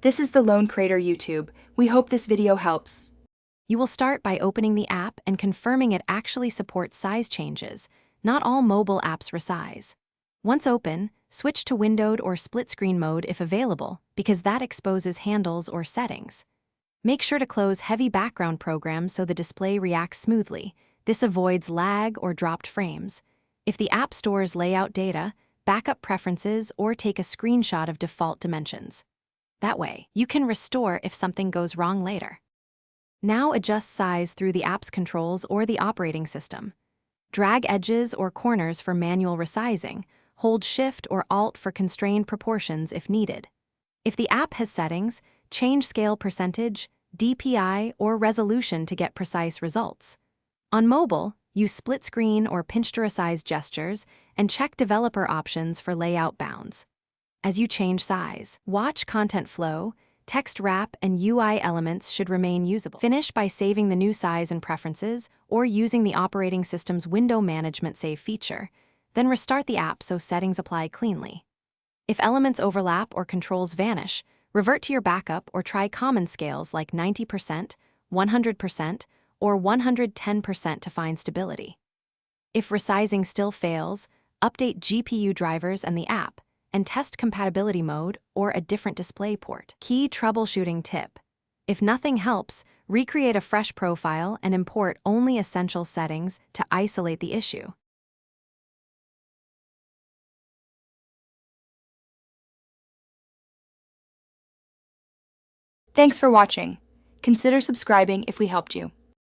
This is the Lone Crater YouTube. We hope this video helps. You will start by opening the app and confirming it actually supports size changes. Not all mobile apps resize. Once open, switch to windowed or split screen mode if available, because that exposes handles or settings. Make sure to close heavy background programs so the display reacts smoothly. This avoids lag or dropped frames. If the app stores layout data, back up preferences or take a screenshot of default dimensions. That way, you can restore if something goes wrong later. Now adjust size through the app's controls or the operating system. Drag edges or corners for manual resizing. Hold Shift or Alt for constrained proportions if needed. If the app has settings, change scale percentage, DPI, or resolution to get precise results. On mobile, use split screen or pinch to resize gestures and check developer options for layout bounds. As you change size, watch content flow, text wrap, and UI elements should remain usable. Finish by saving the new size and preferences or using the operating system's window management save feature. Then restart the app so settings apply cleanly. If elements overlap or controls vanish, revert to your backup or try common scales like 90%, 100%, or 110% to find stability. If resizing still fails, update GPU drivers and the app, and test compatibility mode or a different display port. Key troubleshooting tip. If nothing helps, recreate a fresh profile and import only essential settings to isolate the issue. Thanks for watching. Consider subscribing if we helped you.